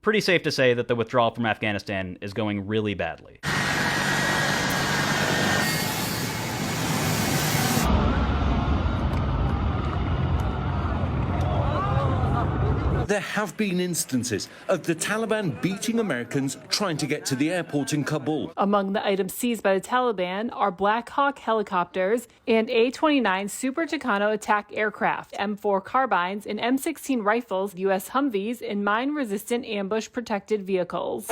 pretty safe to say that the withdrawal from Afghanistan is going really badly. There have been instances of the Taliban beating Americans trying to get to the airport in Kabul. Among the items seized by the Taliban are Black Hawk helicopters and A-29 Super Tucano attack aircraft, M4 carbines, and M16 rifles, U.S. Humvees, and mine-resistant ambush-protected vehicles.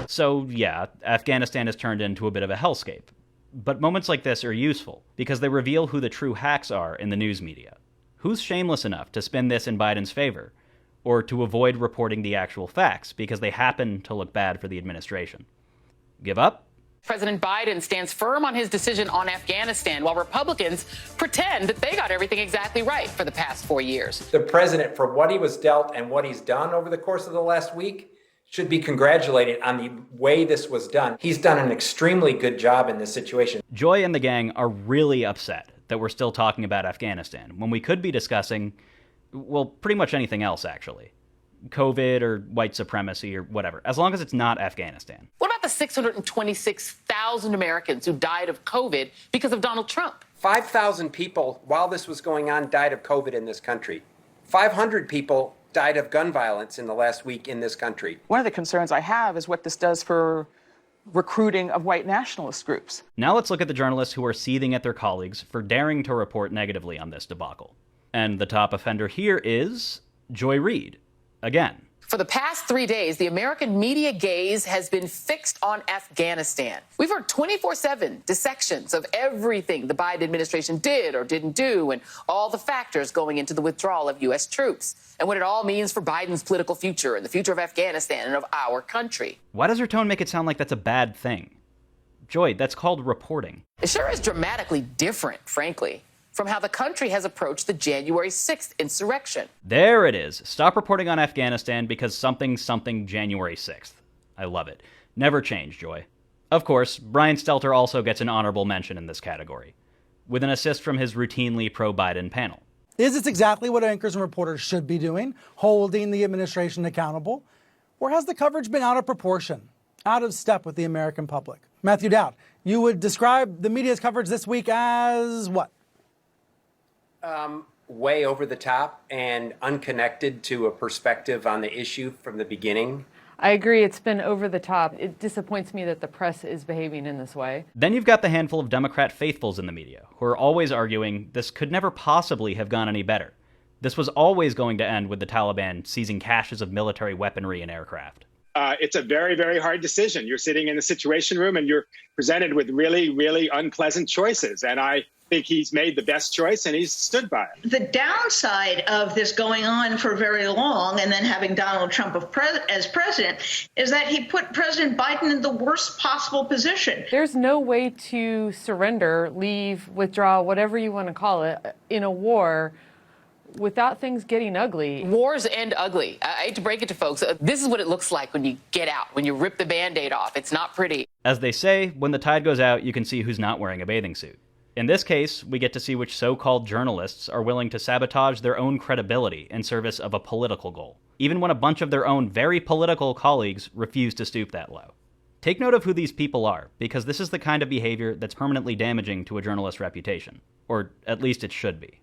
So yeah, Afghanistan has turned into a bit of a hellscape. But moments like this are useful, because they reveal who the true hacks are in the news media. Who's shameless enough to spin this in Biden's favor, or to avoid reporting the actual facts because they happen to look bad for the administration? Give up? President Biden stands firm on his decision on Afghanistan, while Republicans pretend that they got everything exactly right for the past 4 years. The president, for what he was dealt and what he's done over the course of the last week, should be congratulated on the way this was done. He's done an extremely good job in this situation. Joy and the gang are really upset that we're still talking about Afghanistan when we could be discussing, well, pretty much anything else, actually. COVID or white supremacy or whatever, as long as it's not Afghanistan. What about the 626,000 Americans who died of COVID because of Donald Trump? 5,000 people, while this was going on, died of COVID in this country. 500 people died of gun violence in the last week in this country. One of the concerns I have is what this does for recruiting of white nationalist groups. Now let's look at the journalists who are seething at their colleagues for daring to report negatively on this debacle. And the top offender here is Joy Reid, again. For the past 3 days, the American media gaze has been fixed on Afghanistan. We've heard 24/7 dissections of everything the Biden administration did or didn't do and all the factors going into the withdrawal of U.S. troops and what it all means for Biden's political future and the future of Afghanistan and of our country. Why does her tone make it sound like that's a bad thing? Joy, that's called reporting. It sure is dramatically different, frankly, from how the country has approached the January 6th insurrection. There it is. Stop reporting on Afghanistan because something January 6th. I love it. Never change, Joy. Of course, Brian Stelter also gets an honorable mention in this category, with an assist from his routinely pro-Biden panel. Is this exactly what anchors and reporters should be doing, holding the administration accountable? Or has the coverage been out of proportion, out of step with the American public? Matthew Dowd, you would describe the media's coverage this week as what? Way over the top and unconnected to a perspective on the issue from the beginning. I agree, it's been over the top. It disappoints me that the press is behaving in this way. Then you've got the handful of Democrat faithfuls in the media who are always arguing this could never possibly have gone any better. This was always going to end with the Taliban seizing caches of military weaponry and aircraft. It's a very, very hard decision. You're sitting in the Situation Room and you're presented with really, really unpleasant choices. And I think he's made the best choice and he's stood by it. The downside of this going on for very long and then having Donald Trump as president is that he put President Biden in the worst possible position. There's no way to surrender, leave, withdraw, whatever you want to call it, in a war without things getting ugly. Wars end ugly. I hate to break it to folks. This is what it looks like when you get out, when you rip the Band-Aid off. It's not pretty. As they say, when the tide goes out, you can see who's not wearing a bathing suit. In this case, we get to see which so-called journalists are willing to sabotage their own credibility in service of a political goal, even when a bunch of their own very political colleagues refuse to stoop that low. Take note of who these people are, because this is the kind of behavior that's permanently damaging to a journalist's reputation. Or at least it should be.